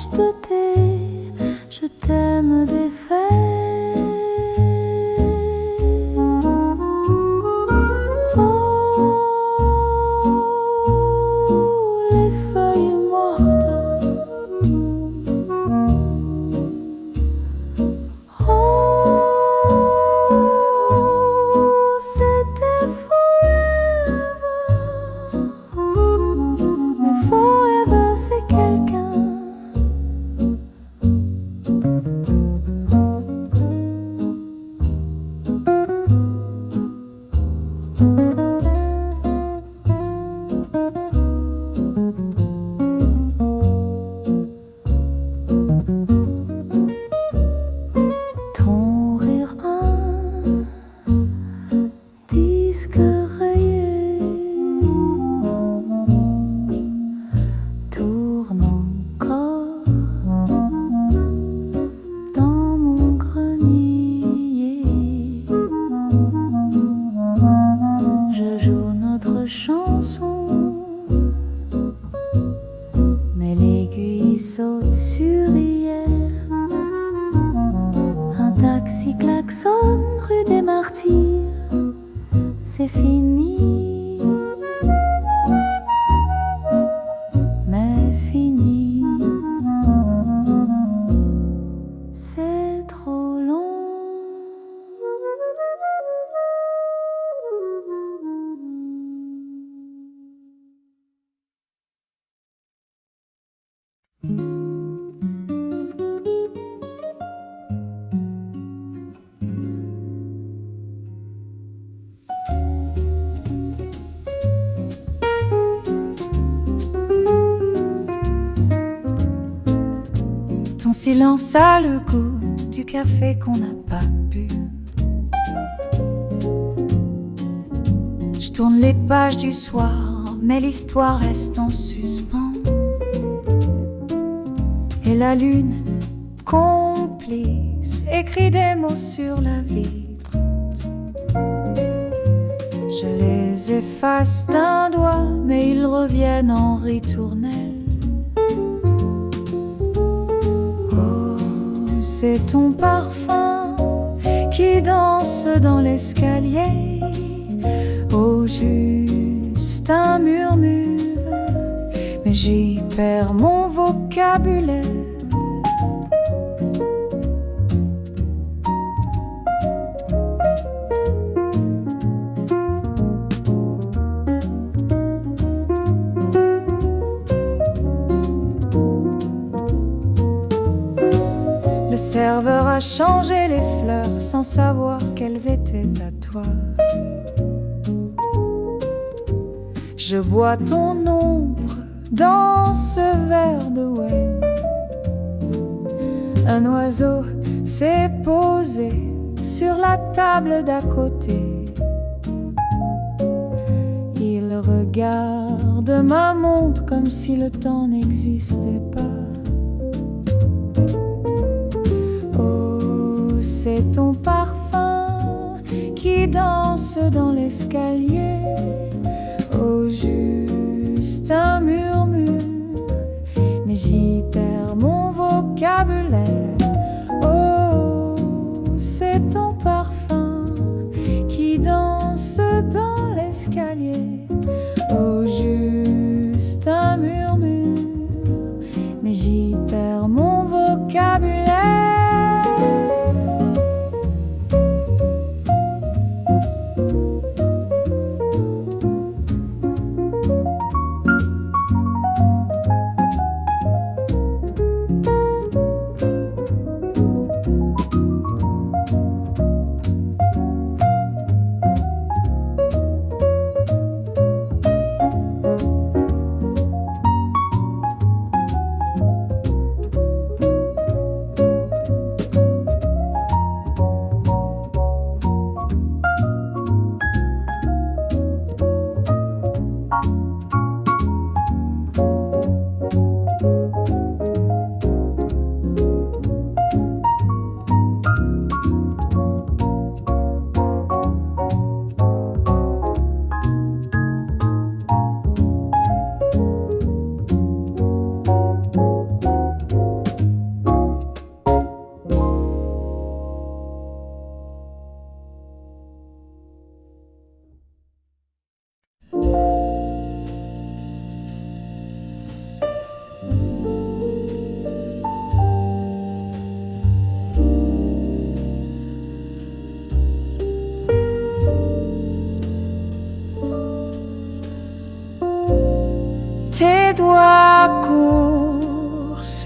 visage de thé, je t'aime des faits. Oh, les feuilles mortes. Oh, c'était forever. Mais forever, c'est quelqu'un. Ton rire un disque rayé tourne encore dans mon grenier. Je joue notre chanson, mais l'aiguille saute sur hier. Un taxi klaxonne rue des Martyrs, c'est fini, mais fini, c'est trop long. Ton silence a le goût du café qu'on n'a pas bu. Je tourne les pages du soir, mais l'histoire reste en suspens. Et la lune, complice, écrit des mots sur la vitre. Je les efface d'un doigt, mais ils reviennent en ritournelle. C'est ton parfum qui danse dans l'escalier. Oh, juste un murmure, mais j'y perds mon vocabulaire. Le serveur a changé les fleurs sans savoir qu'elles étaient à toi. Je bois ton ombre dans ce verre de wine. Un oiseau s'est posé sur la table d'à côté. Il regarde ma montre comme si le temps n'existait pas. C'est ton parfum qui danse dans l'escalier. Oh, juste un murmure, mais j'y perds mon vocabulaire. Oh, c'est ton parfum qui danse dans l'escalier. Oh, juste un murmure, mais j'y perds mon vocabulaire.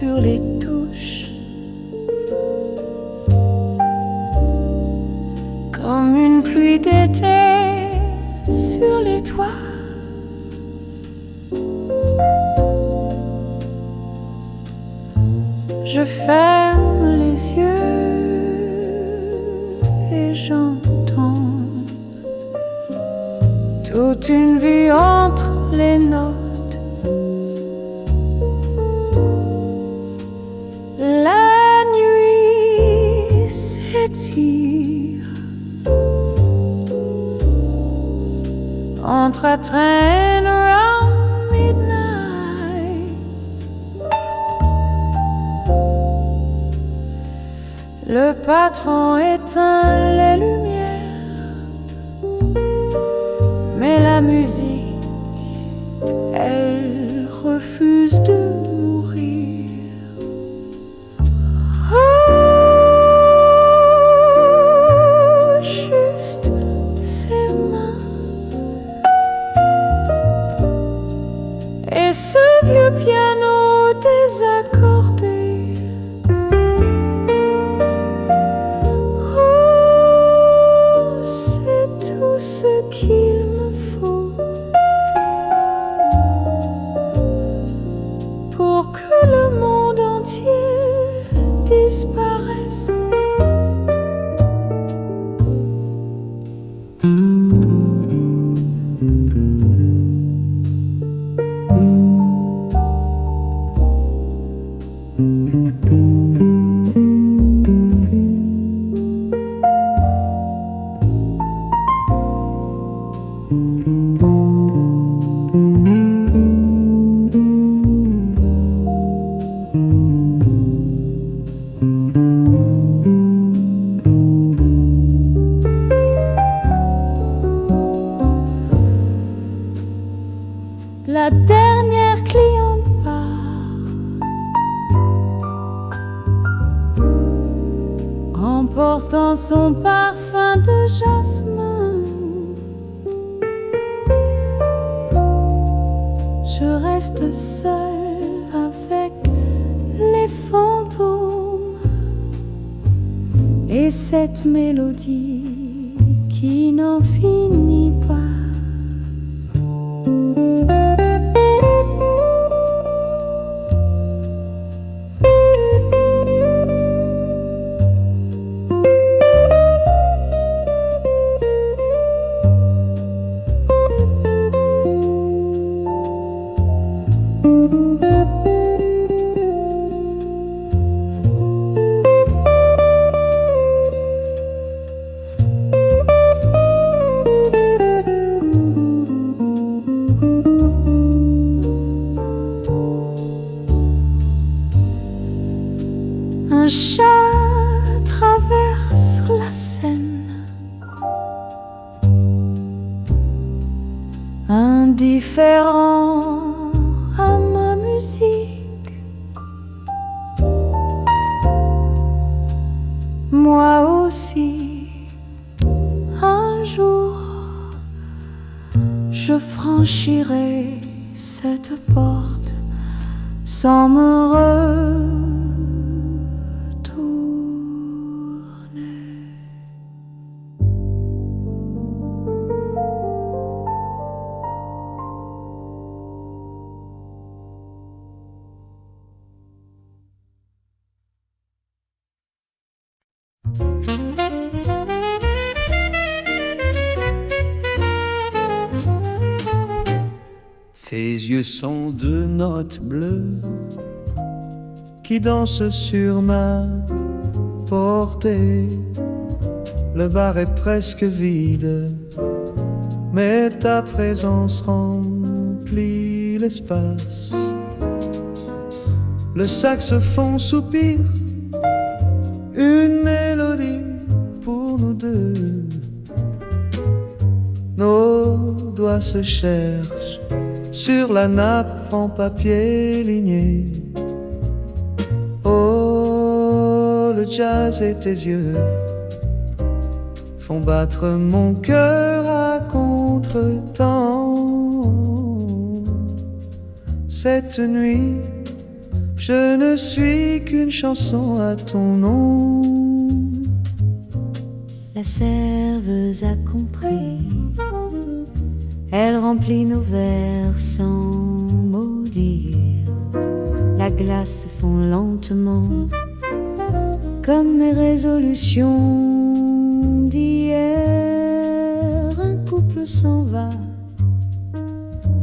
sur les touches, comme une pluie d'été sur les toits. Je ferme les yeux et j'entends toute une vie entre les notes. La nuit s'étire entre a train around midnight. Le patron éteint les lumières, mais la musique, elle refuse de mourir. Oh, juste ses mains et ce vieux piano désaccordé. Oh, c'est tout ce qu'il me faut pour que le monde entier disparaisse. La dernière cliente part, emportant son parfum de jasmin. Je reste seule avec les fantômes et cette mélodie qui n'en finit pas. Un chat traverse la Seine, indifférent à ma musique. Moi aussi, un jour, je franchirai cette porte sans me retourner. Tes yeux sont deux notes bleues qui dansent sur ma portée. Le bar est presque vide, mais ta présence remplit l'espace. Le saxophone soupire, une mélodie pour nous deux. Nos doigts se cherchent sur la nappe en papier ligné. Oh, le jazz et tes yeux font battre mon cœur à contre-temps. Cette nuit, Je ne suis qu'une chanson à ton nom. La serveuse a compris. Elle remplit nos verres sans mot dire. La glace fond lentement comme mes résolutions d'hier. Un couple s'en va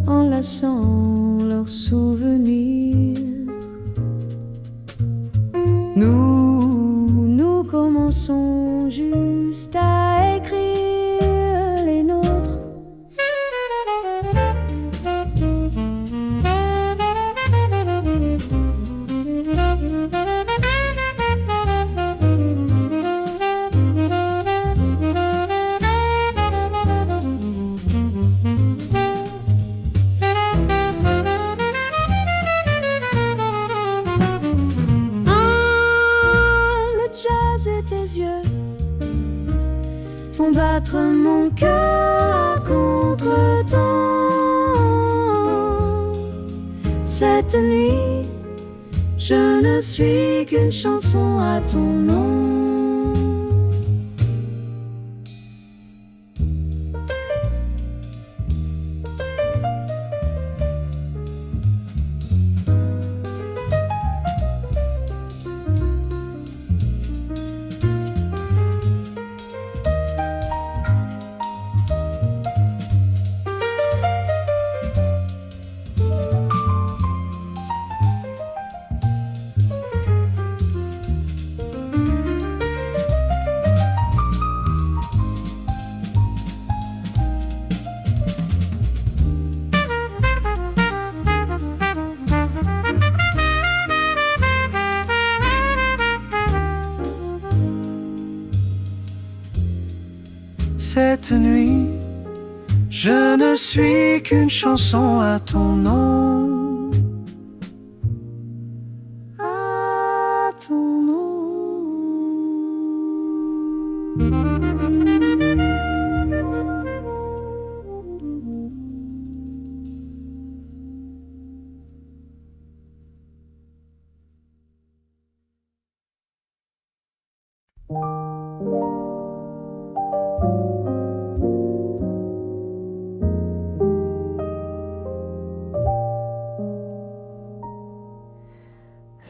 enlaçant leurs souvenirs. Nous commençons juste à écrire les nôtres. Tes yeux font battre mon cœur à contre-temps. Cette nuit, je ne suis qu'une chanson à ton nom. Cette nuit, je ne suis qu'une chanson à ton nom. À ton nom.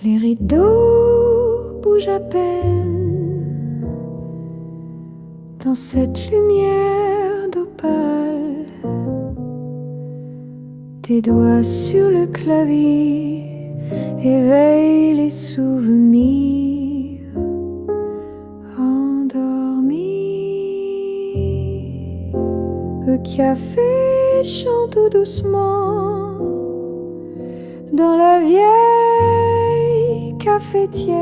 Les rideaux bougent à peine dans cette lumière d'opale. Tes doigts sur le clavier éveillent les souvenirs endormis. Le café chante tout doucement dans la vieille cafetière.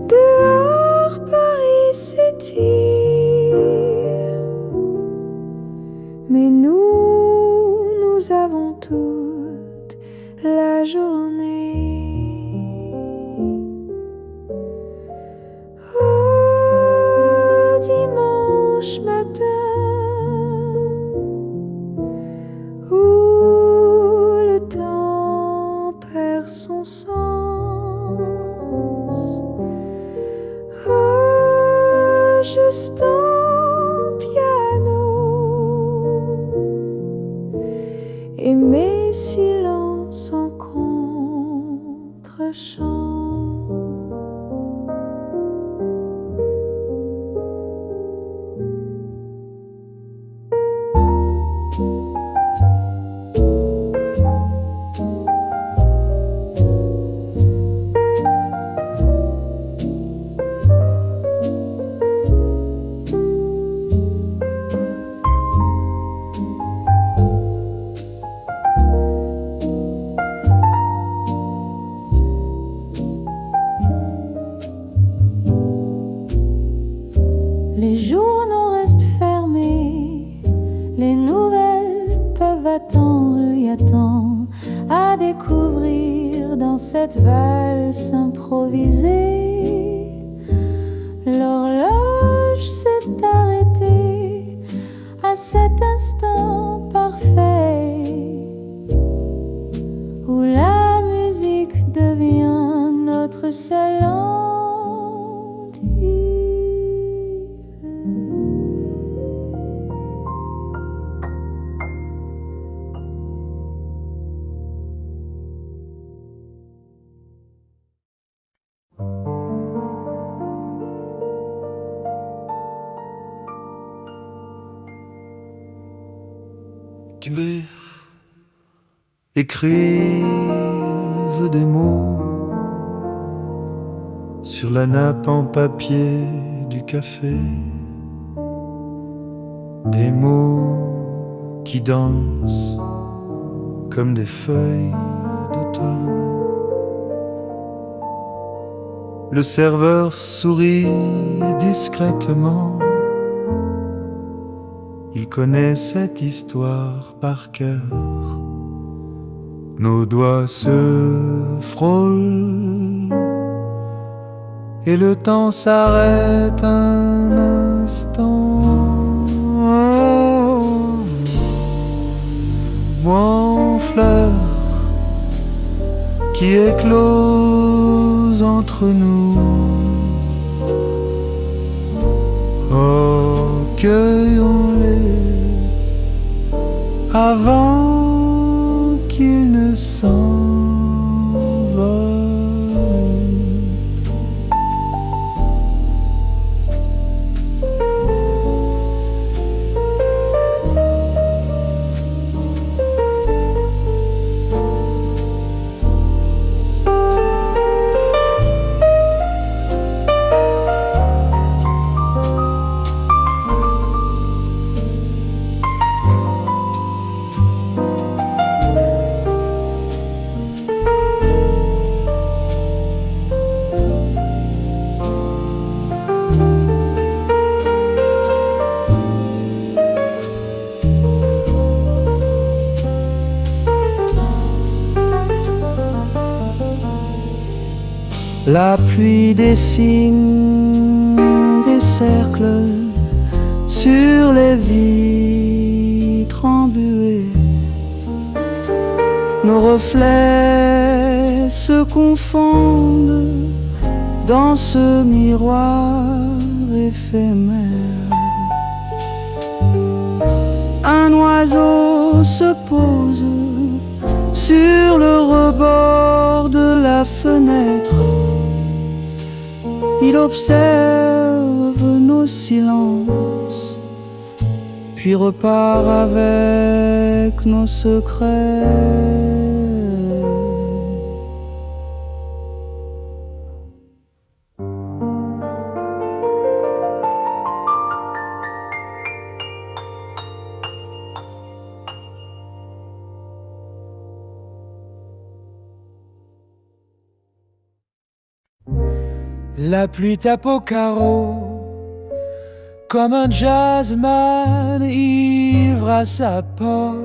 Dehors, Paris s'étire, mais nous avons toute la journée. Oh, dimanche matin, son sens. Oh, juste un piano et mes silences en contre-champ. Les journaux restent fermés, les nouvelles peuvent attendre. Y a tant à découvrir dans cette valse improvisée. L'horloge s'est arrêtée à cet instant parfait notre seul enduit. Qu'hiver écrive des mots sur la nappe en papier du café, des mots qui dansent comme des feuilles d'automne. Le serveur sourit discrètement. Il connaît cette histoire par cœur. Nos doigts se frôlent et le temps s'arrête un instant. Moi en fleurs qui éclosent entre nous. Oh, cueillons-les avant qu'ils ne s'envolent. La pluie dessine des cercles sur les vitres embuées. Nos reflets se confondent dans ce miroir éphémère. Un oiseau se pose sur le rebord de la fenêtre. Il observe nos silences, puis repart avec nos secrets. La pluie tape au carreau comme un jazzman ivre à sa porte.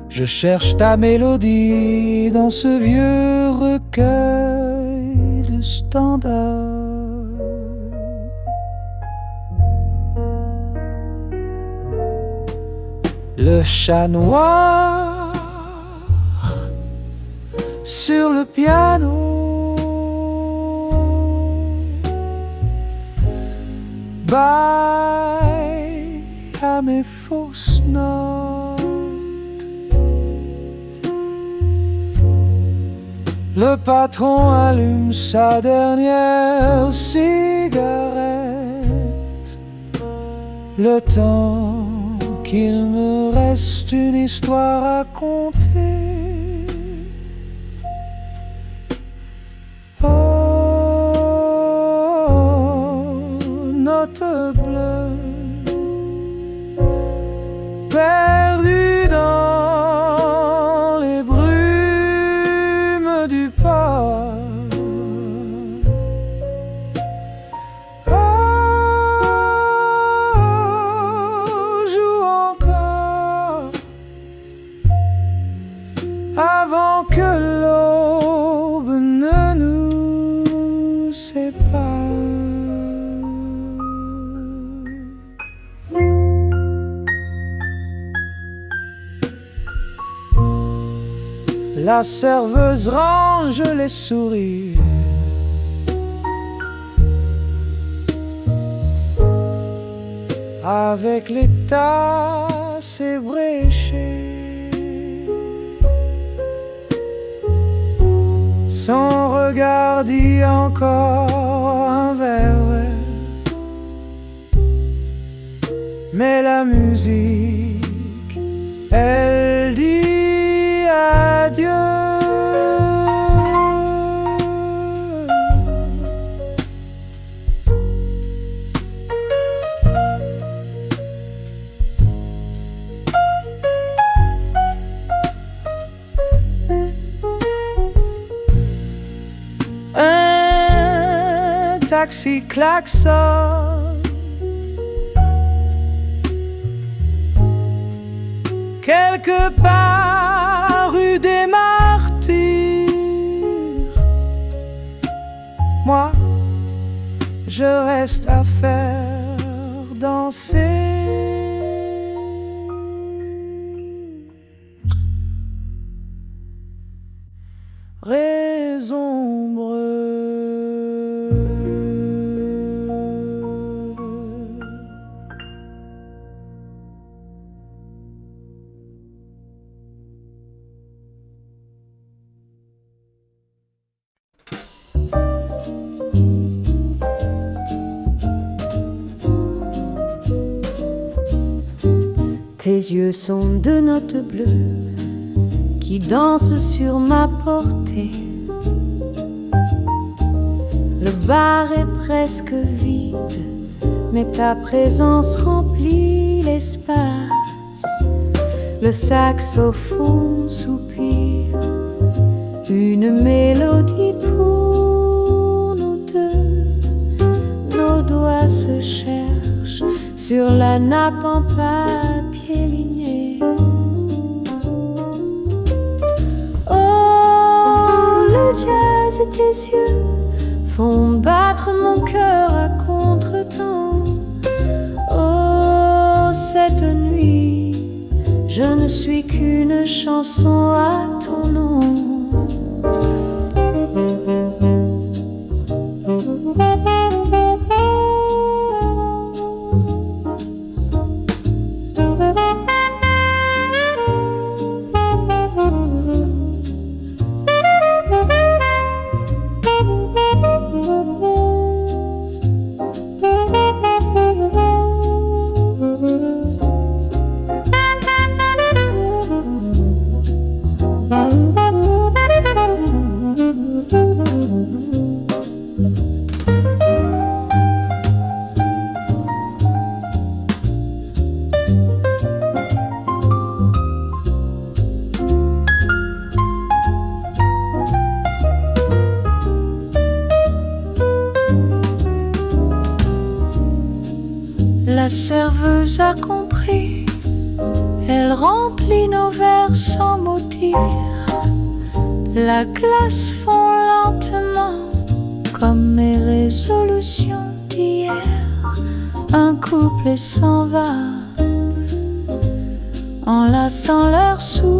Je cherche ta mélodie dans ce vieux recueil de standards. Le chat noir sur le piano bye à mes fausses notes. Le patron allume sa dernière cigarette. Le temps qu'il me reste une histoire à conter. Bleu, perdu dans les brumes du port. Oh, joue encore avant que l'aube ne nous sépare. La serveuse range les sourires. Avec les tasses ébréchées, son regard dit encore un vers, mais la musique, elle dit adieu. Un taxi klaxonne, quelque part rue des Martyrs. Moi, je reste à faire danser. Résombre. Tes yeux sont deux notes bleues qui dansent sur ma portée. Le bar est presque vide, mais ta présence remplit l'espace. Le saxophone soupire une mélodie pour nous deux. Nos doigts se cherchent sur la nappe en papier ligné. Oh, le jazz et tes yeux font battre mon cœur à contre-temps. Oh, cette nuit, je ne suis qu'une chanson à ton nom. La serveuse a compris, elle remplit nos verres sans mot dire. La glace fond lentement comme mes résolutions d'hier. Un couple s'en va, enlaçant leurs souvenirs.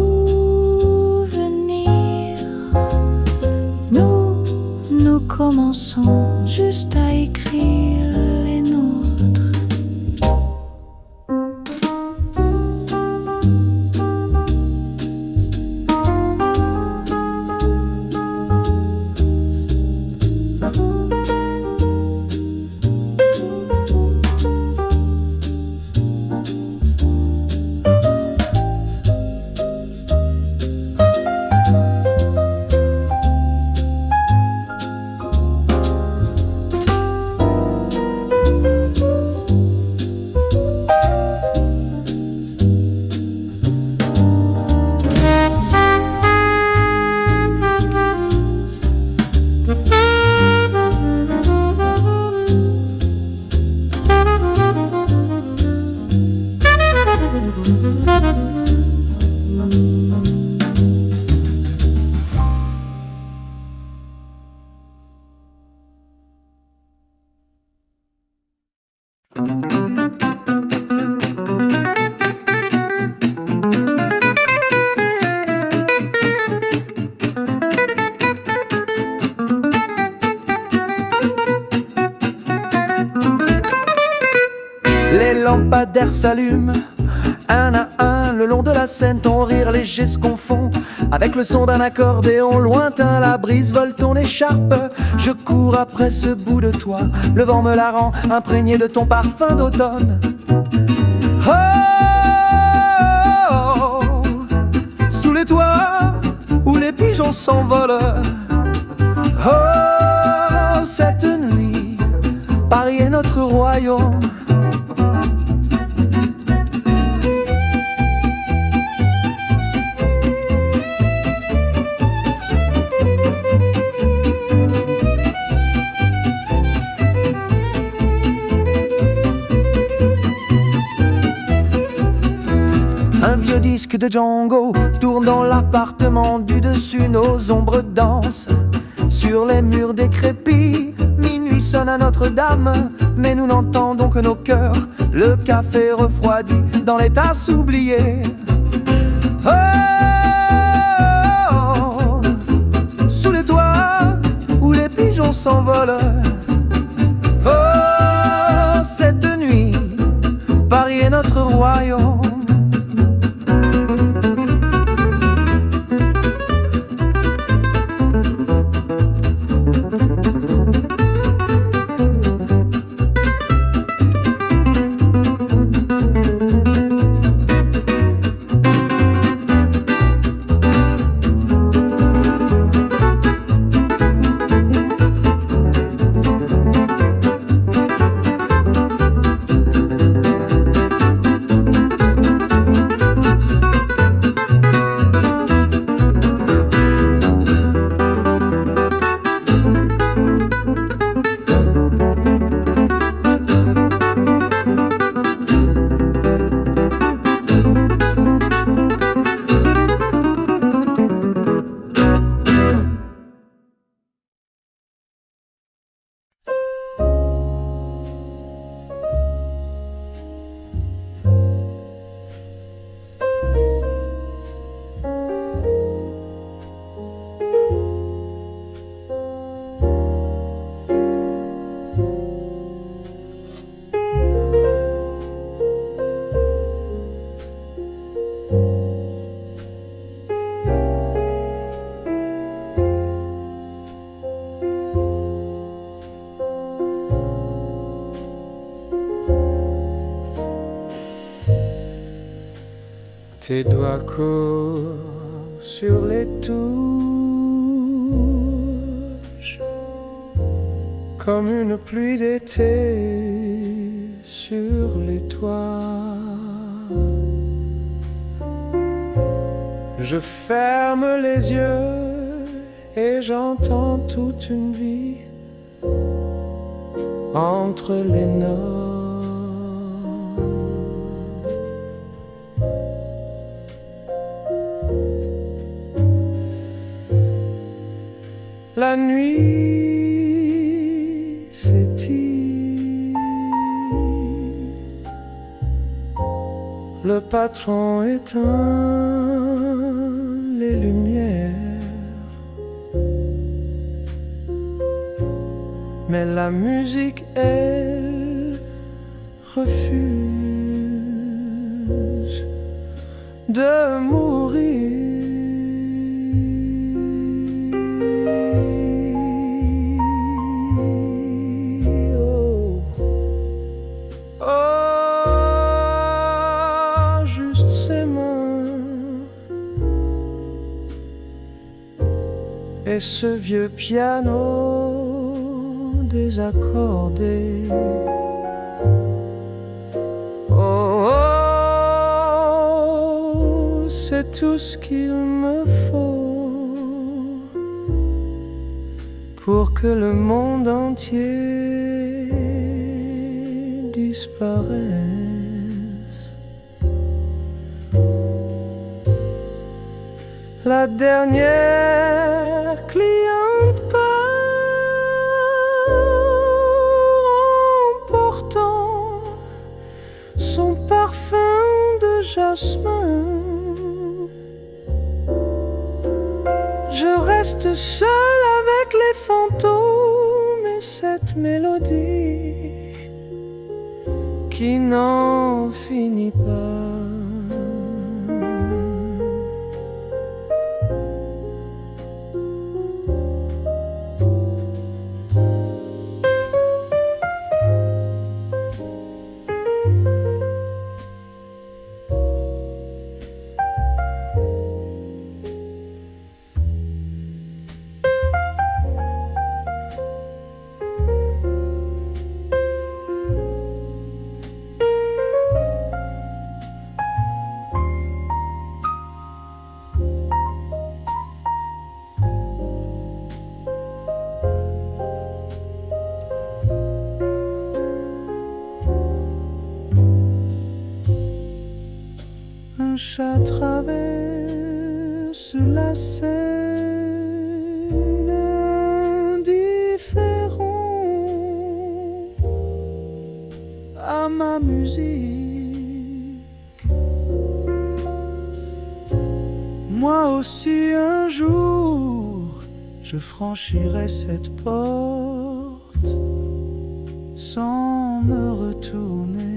Nous commençons juste à écrire les nôtres. lampadaires s'allument. Un à un, le long de la scène, ton rire léger se confond avec le son d'un accordéon lointain. La brise vole ton écharpe, je cours après ce bout de toi. Le vent me la rend, imprégné de ton parfum d'automne. Oh, oh, oh, sous les toits où les pigeons s'envolent. Oh, cette nuit, Paris est notre royaume. Un vieux disque de Django tourne dans l'appartement du dessus. Nos ombres dansent sur les murs décrépits. Minuit sonne à Notre-Dame, mais nous n'entendons que nos cœurs. Le café refroidi dans les tasses oubliées. Oh, oh, oh, sous les toits où les pigeons s'envolent. Oh, cette nuit, Paris est notre royaume. Tes doigts courent sur les touches comme une pluie d'été sur les toits. Je ferme les yeux et j'entends toute une vie entre les notes. La nuit s'étire, le patron éteint les lumières, mais la musique, elle, refuse de mourir. Et ce vieux piano désaccordé. Oh, oh, c'est tout ce qu'il me faut pour que le monde entier disparaisse. La dernière cliente part en portant son parfum de jasmin. Je reste seule avec les fantômes et cette mélodie qui n'en finit pas. Un chat traverse la scène indifférent à ma musique. Moi aussi un jour je franchirai cette porte sans me retourner.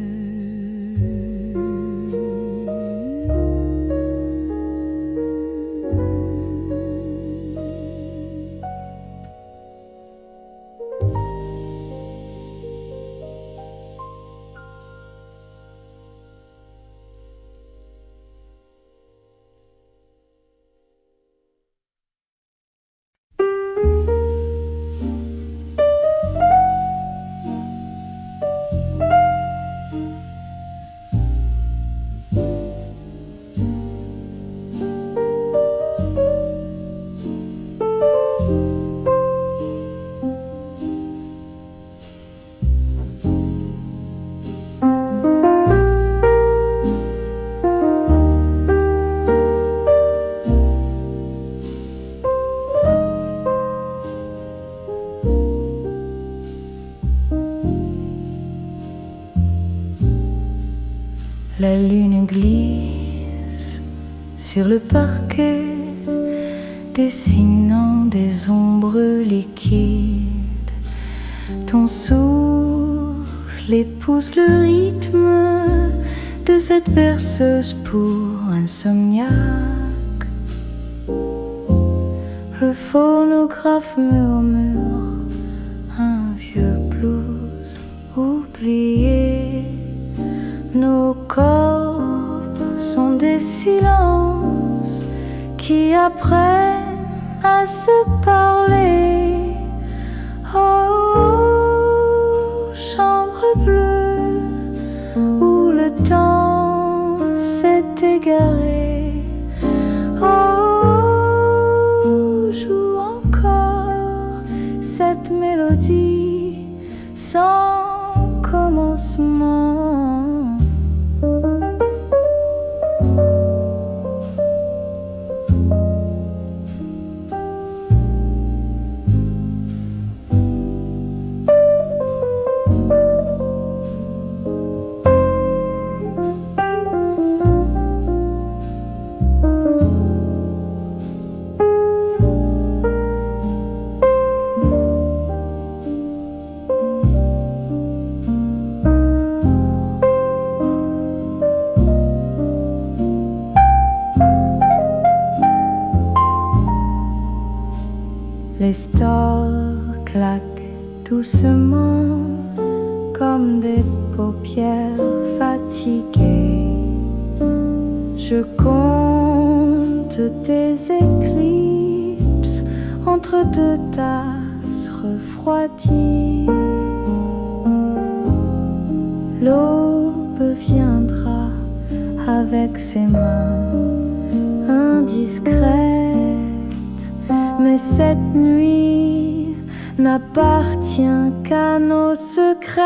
La lune glisse sur le parquet, dessinant des ombres liquides. Ton souffle épouse le rythme de cette berceuse pour insomniaque. Le phonographe murmure un vieux blues oublié. Nos corps sont des silences qui apprennent à se parler. Oh, chambre bleue où le temps s'est égaré. Oh, joue encore cette mélodie sans commencement. Les stores claquent doucement comme des paupières fatiguées. Je compte tes éclipses entre deux tasses refroidies. L'aube viendra avec ses mains indiscrètes. Mais cette nuit n'appartient qu'à nos secrets.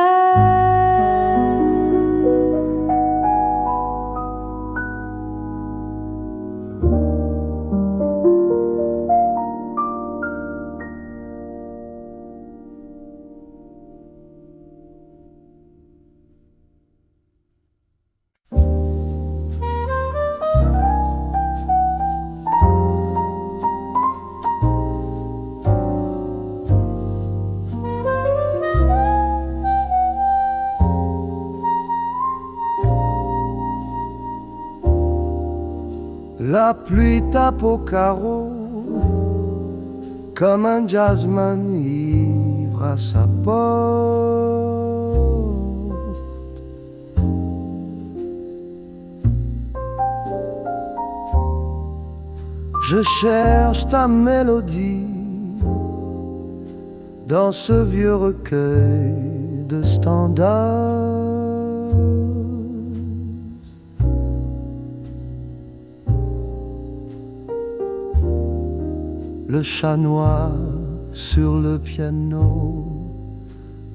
La pluie tape au carreau comme un jazzman ivre à sa porte. Je cherche ta mélodie dans ce vieux recueil de standards. Le chat noir sur le piano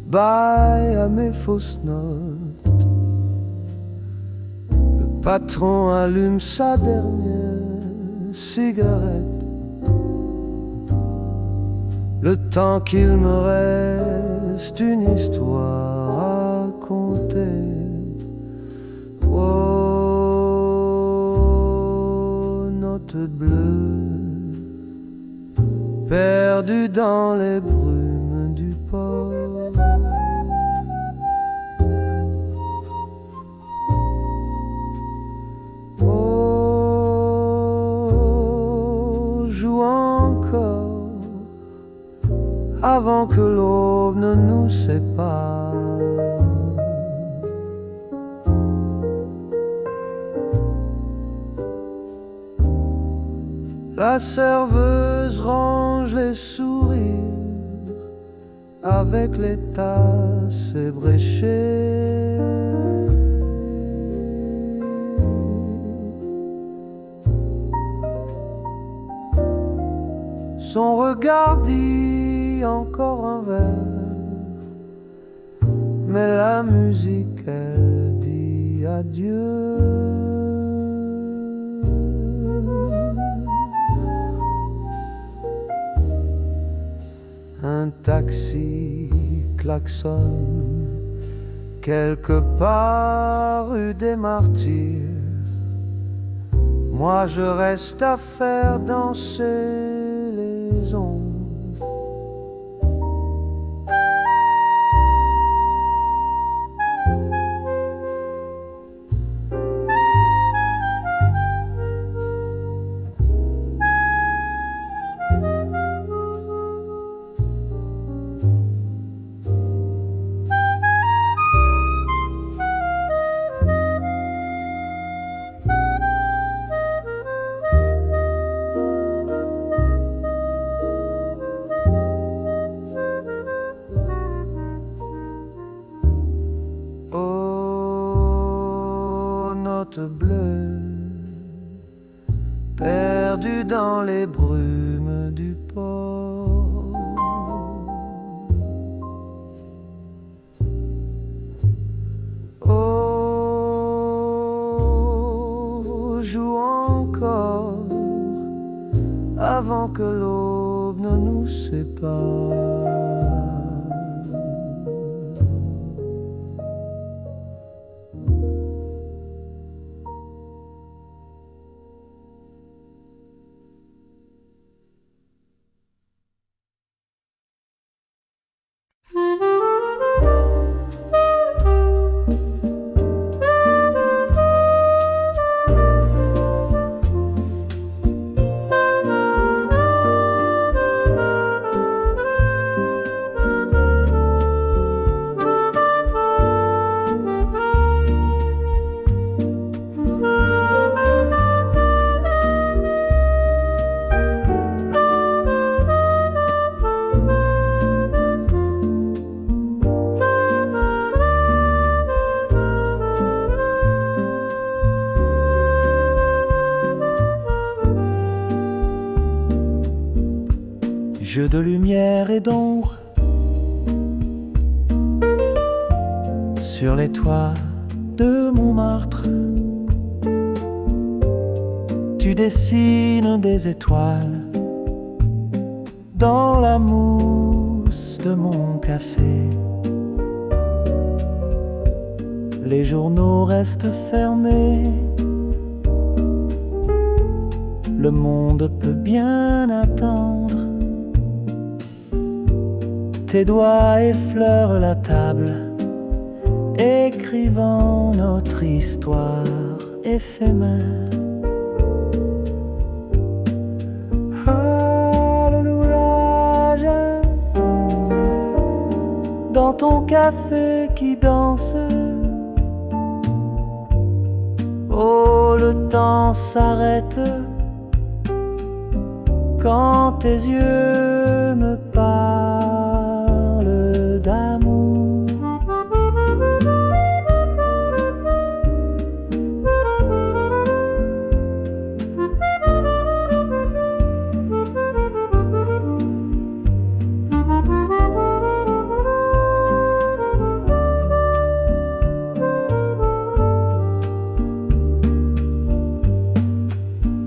baille à mes fausses notes. Le patron allume sa dernière cigarette. Le temps qu'il me reste une histoire à raconter. Oh, note bleue perdue dans les brumes du port. Oh, joue encore avant que l'aube ne nous sépare. La serveuse range les sourires avec les tasses ébréchées. Son regard dit encore un vers, mais la musique elle dit adieu. Un taxi klaxonne quelque part rue des Martyrs. Moi je reste à faire danser les ombres. Bleue perdue dans les brumes du port. Oh, joue encore avant que l'aube ne nous sépare. Jeu de lumière et d'ombre sur les toits de Montmartre. Tu dessines des étoiles dans la mousse de mon café. Les journaux restent fermés. Le monde peut bien attendre. Tes doigts effleurent la table, écrivant notre histoire éphémère. dans ton café qui danse. Oh, le temps s'arrête quand tes yeux me parlent d'amour.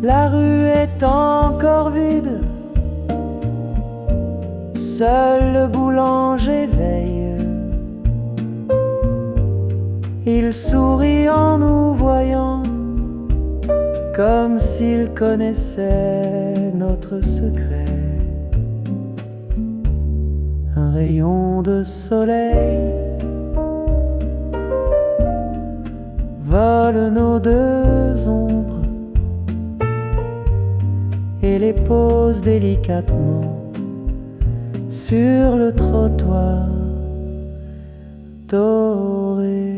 La rue est encore vide, seul le boulanger veille. Il sourit en nous voyant, comme s'il connaissait notre secret. Un rayon de soleil vole nos deux ombres et les pose délicatement sur le trottoir doré.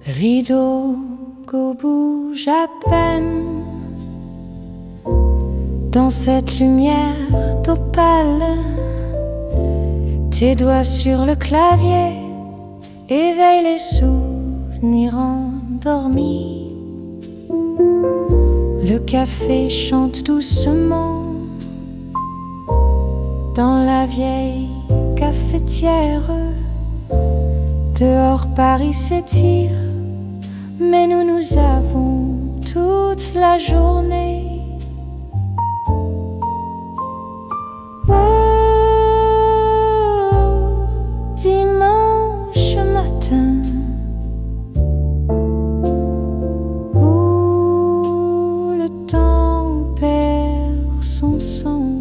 Le rideau qu'on bouge à peine dans cette lumière d'opale. Tes doigts sur le clavier éveillent les souvenirs endormis. Le café chante doucement dans la vieille cafetière. Dehors Paris s'étire, mais nous avons toute la journée. Oh, dimanche matin, où le temps perd son sens.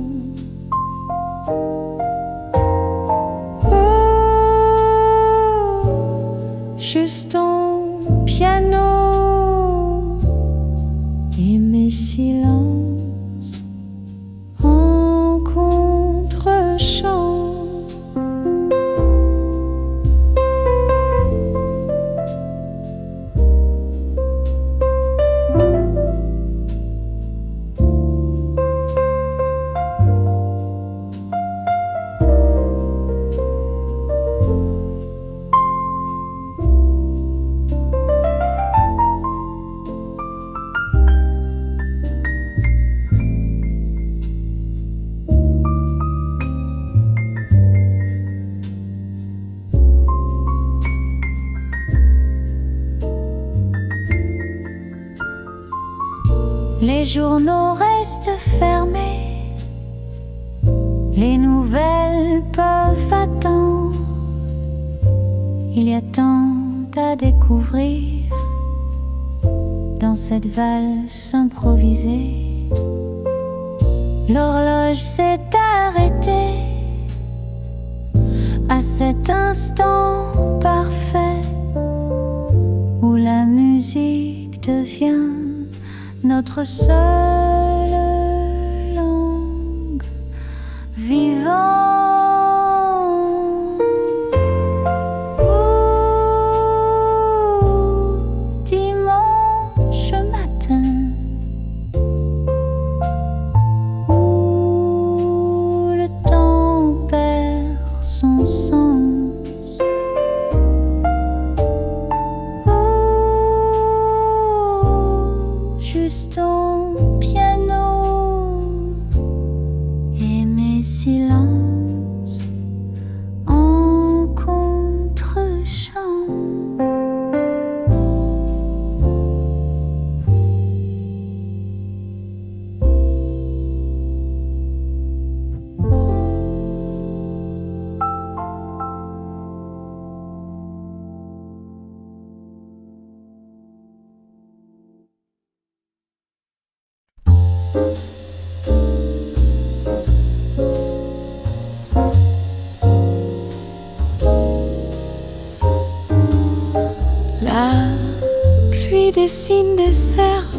Juste ton piano et mes silences en contre-champ. Les journaux restent fermés, les nouvelles peuvent attendre. Il y a tant à découvrir dans cette valse improvisée. L'horloge s'est arrêtée à cet instant parfait où la musique devient notre seule langue vivante. Dimanche matin, où le temps perd son sens. dessine des cercles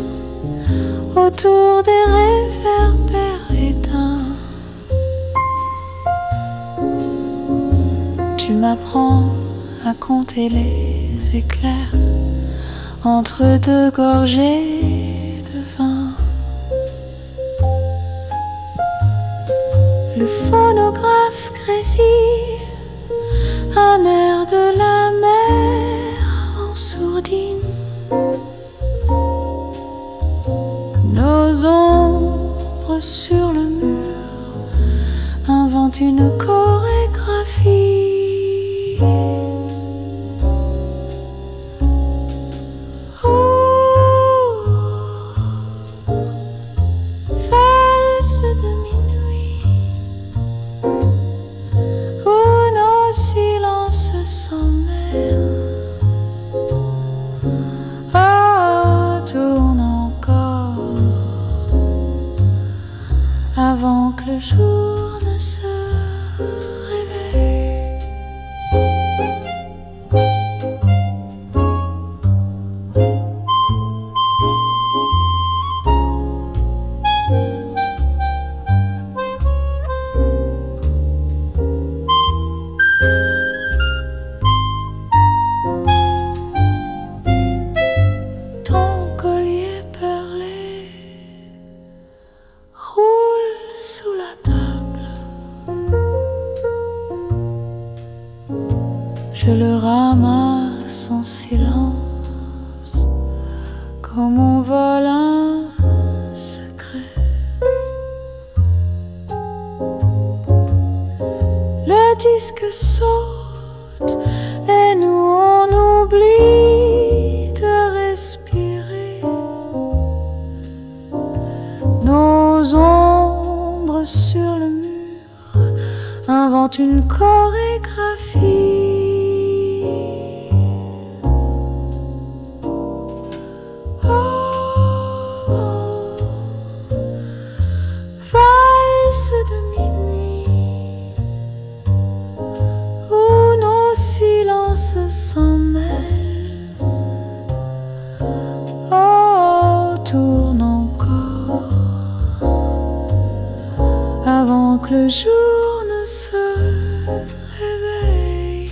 autour des réverbères éteints. Tu m'apprends à compter les éclairs entre deux gorgées de vin. Le phonographe grésille un air de la mer en sourdine. Nos ombres sur le mur inventent une chorégraphie. Valse de minuit où nos silences s'emmêlent. Tourne encore avant que le jour ne se réveille. Sous la table, je le ramasse en silence comme on vole un secret. Le disque saute et nous on oublie de respirer. Nos ombres sur le mur inventent une chorégraphie. Valse de minuit où nos silences s'en mêlent. Tourne encore avant que le jour ne se réveille.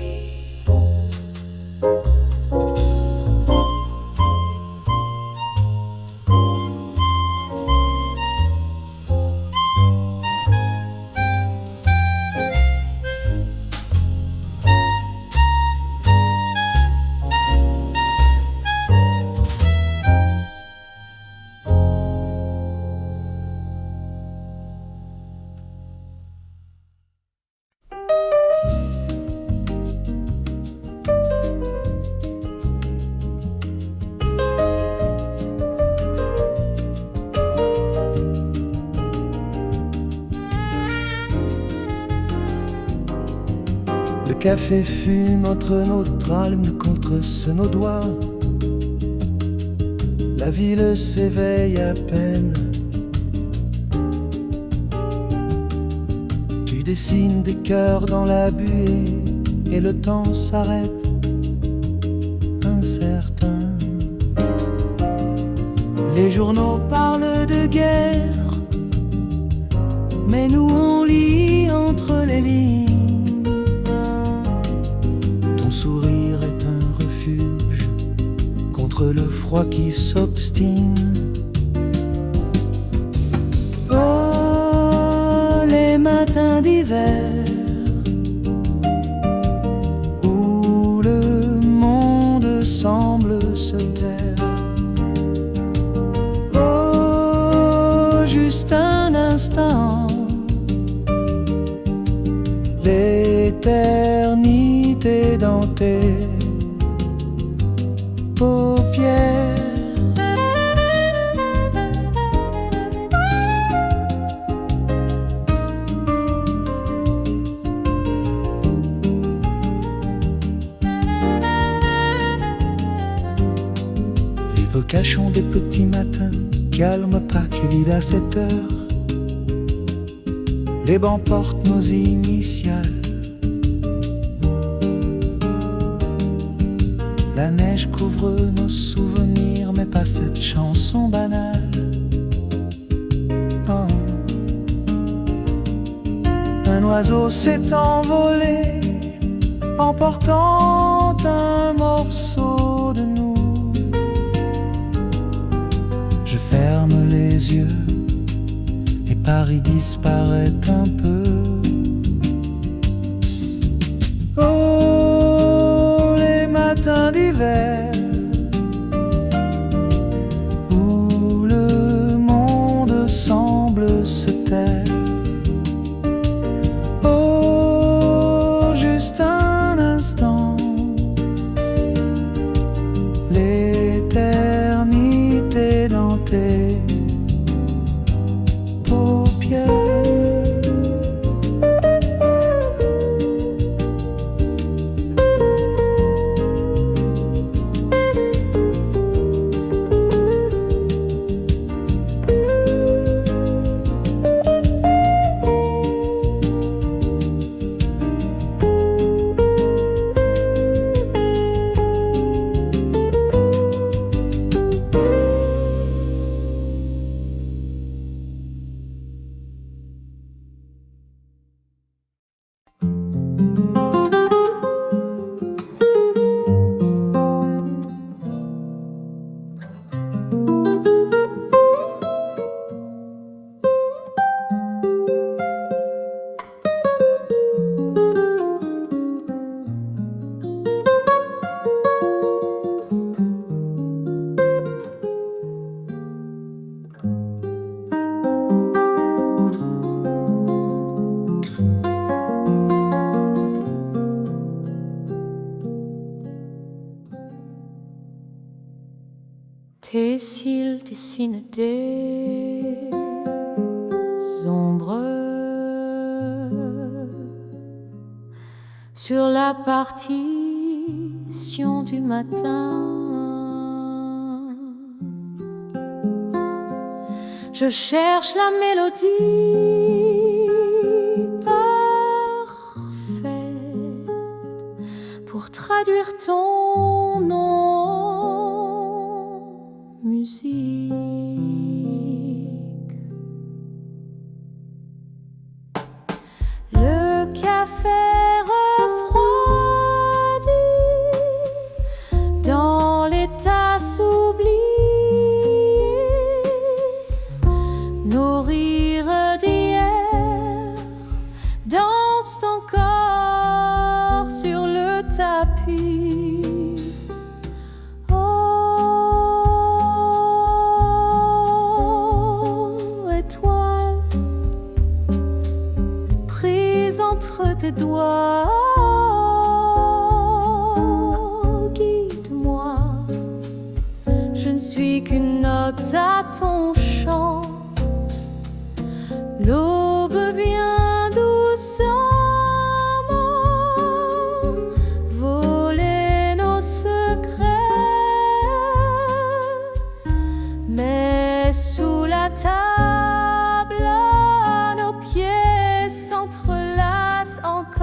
Le café fume entre nos tralmes contre nos doigts. La ville s'éveille à peine. Tu dessines des cœurs dans la buée et le temps s'arrête, incertain. Les journaux parlent de guerre, mais nous on lit entre les lignes. Ton sourire est un refuge contre le froid qui s'obstine. Oh, les matins d'hiver où le monde semble se taire. Oh, juste un instant, l'éternité dans tes paupières. Les vocachons des petits matins, calme Pâques et vide à 7 heures. Les bancs portent nos initiales. La neige couvre nos souvenirs, mais pas cette chanson banale. Oh. Un oiseau s'est envolé, emportant un morceau de nous. Je ferme les yeux et Paris disparaît un peu. Oh, les matins d'hiver où le monde semble se taire. Oh, juste un instant, l'éternité dans tes paupières. Tes cils dessinent des ombres sur la partition du matin. Je cherche la mélodie parfaite pour traduire ton nom. Musique. Le café refroidi dans les tasses oubliées, nos rires d'hier dansent encore sur le tapis. Entre tes doigts, guide-moi. Je ne suis qu'une note à ton chant. L'aube vient doucement voler nos secrets, mais sous la table nos pieds s'entrelacent encore.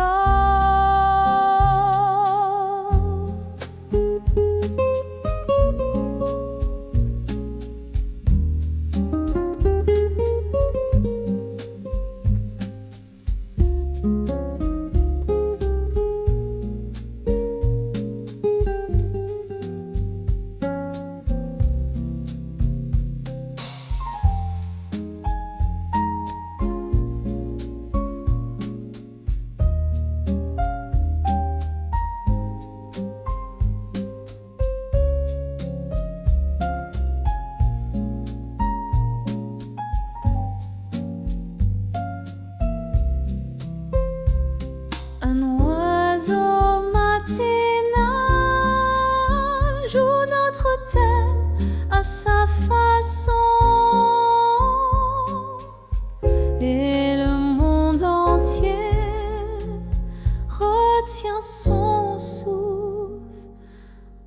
Un oiseau matinal joue notre thème à sa façon, et le monde entier retient son souffle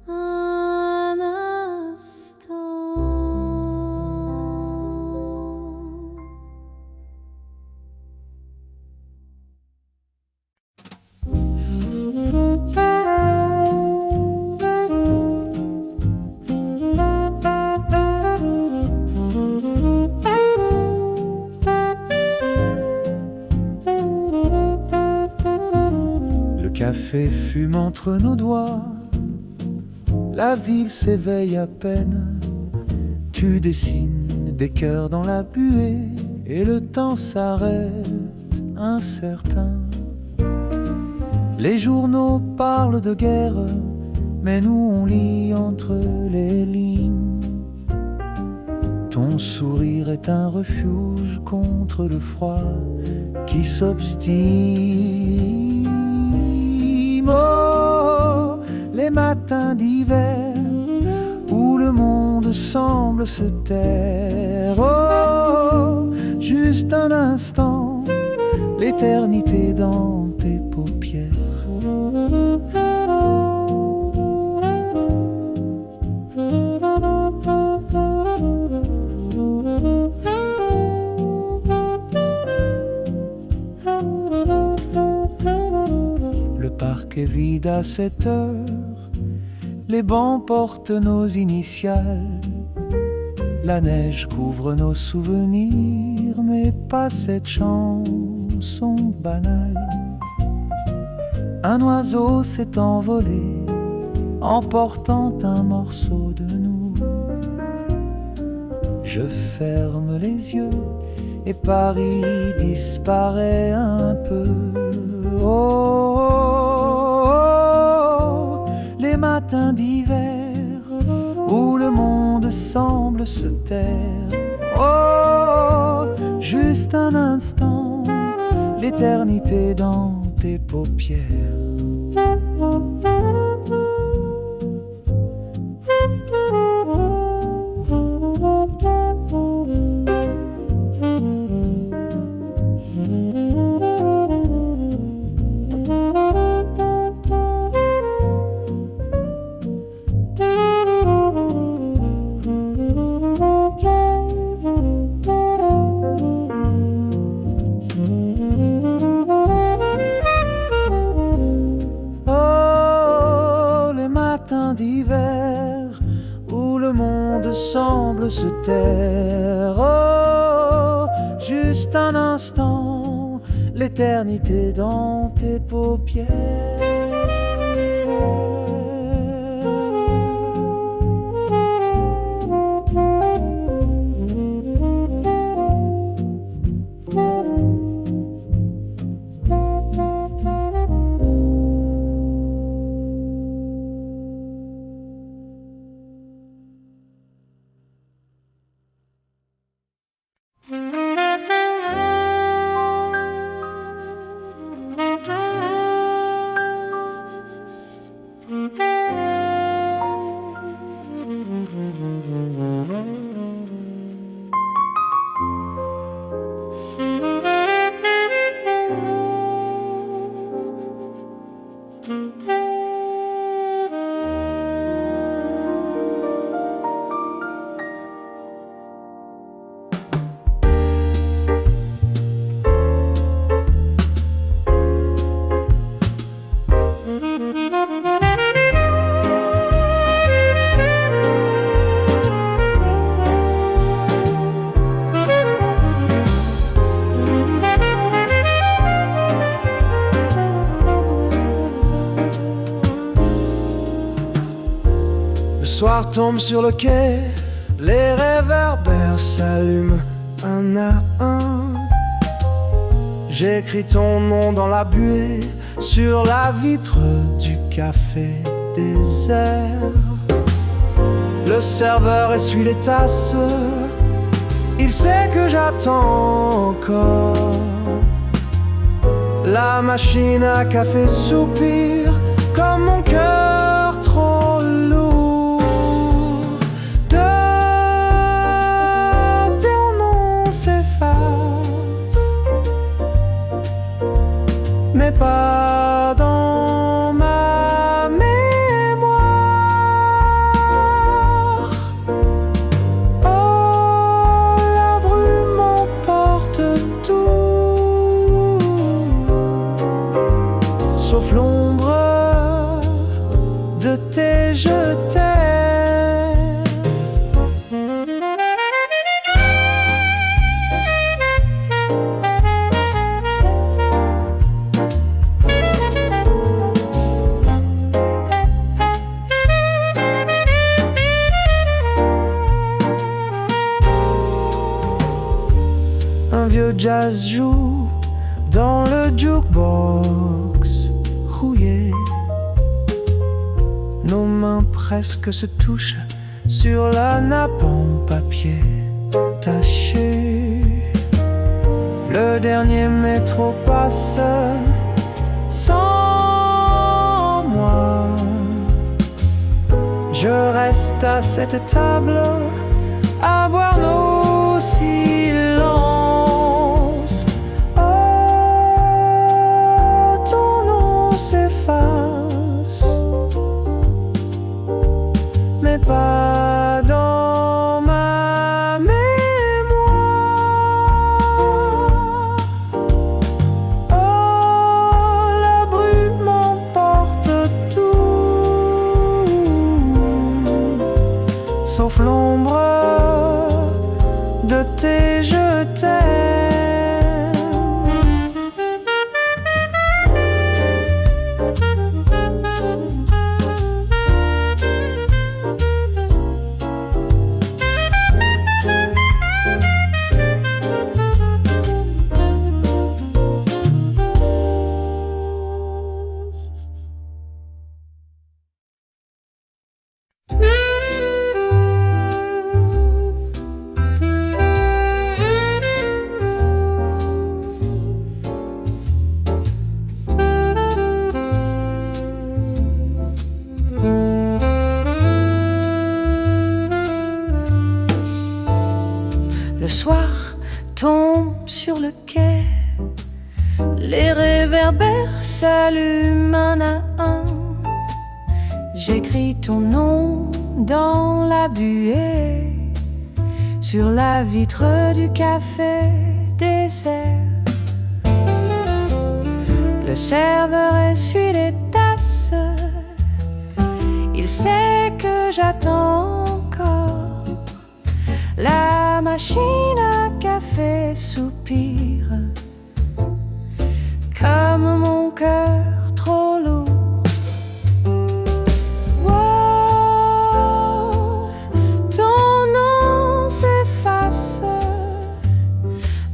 un instant. café fume entre nos doigts, la ville s'éveille à peine. Tu dessines des cœurs dans la buée et le temps s'arrête incertain. Les journaux parlent de guerre, mais nous on lit entre les lignes. Ton sourire est un refuge contre le froid qui s'obstine. Oh, les matins d'hiver où le monde semble se taire. Oh, juste un instant, l'éternité dans tes paupières. Le parc est vide à cette heure, les bancs portent nos initiales. La neige couvre nos souvenirs, mais pas cette chanson banale. Un oiseau s'est envolé, emportant un morceau de nous. Je ferme les yeux et Paris disparaît un peu. Oh, oh, oh, les matins d'hiver où le monde semble se taire. Oh, juste un instant, l'éternité dans tes paupières. D'hiver où le monde semble se taire. Oh, juste un instant, l'éternité dans tes paupières. Le soir tombe sur le quai, les réverbères s'allument un à un. J'écris ton nom dans la buée sur la vitre du café désert. Le serveur essuie les tasses, il sait que j'attends encore. La machine à café soupire comme mon cœur trop lourd. Mais pas dans ma mémoire. Oh, la brume emporte tout, sauf l'ombre de tes jetés. jazz joue dans le jukebox rouillé. Nos mains presque se touchent sur la nappe en papier taché. Le dernier métro passe sans moi. Je reste à cette table à boire nos silences. Oh, ton nom s'efface, mais pas dans ma mémoire. Oh, la brume m'emporte tout, sauf l'ombre de tes je t'aime. Le soir tombe sur le quai, les réverbères s'allument un à un. J'écris ton nom dans la buée, sur la vitre du café désert. Le serveur essuie les tasses, il sait que j'attends encore. La machine à café soupire, comme mon cœur trop lourd. Wow, ton nom s'efface,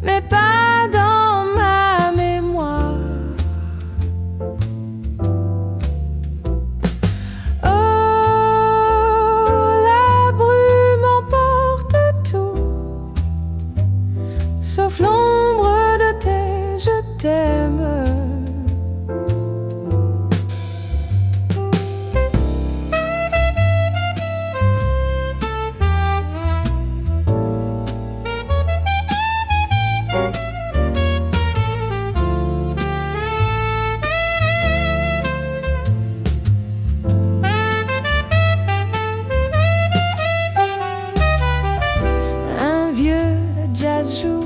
mais pas dans ma mémoire. Sauf l'ombre de tes je t'aime. Un vieux jazz joue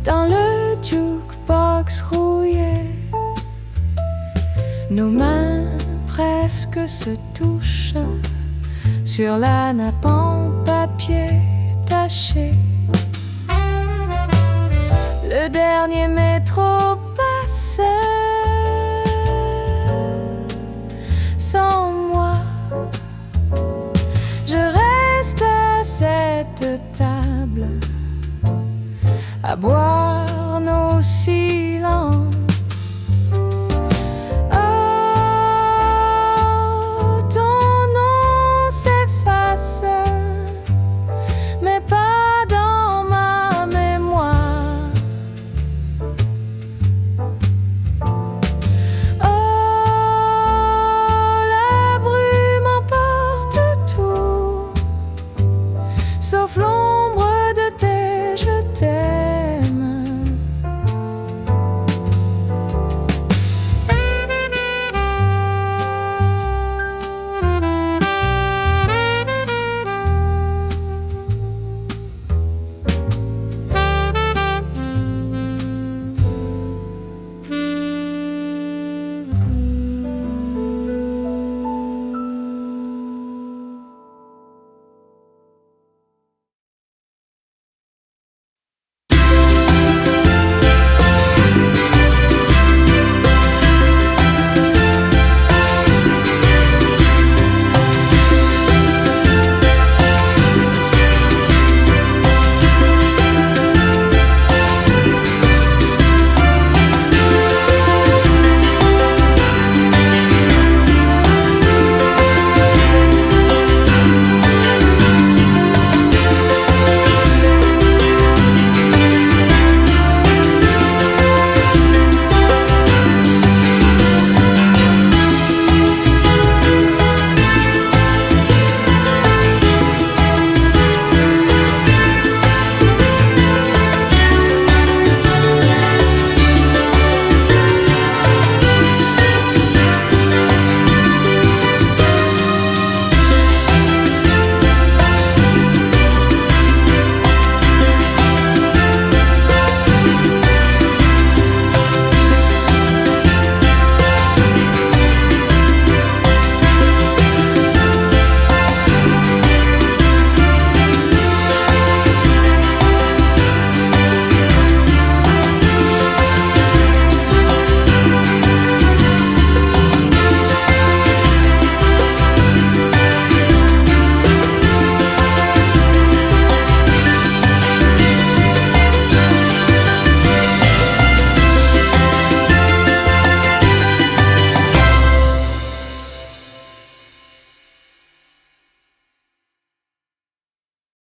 dans le jukebox rouillé. Nos mains presque se touchent sur la nappe en papier taché. Le dernier métro passe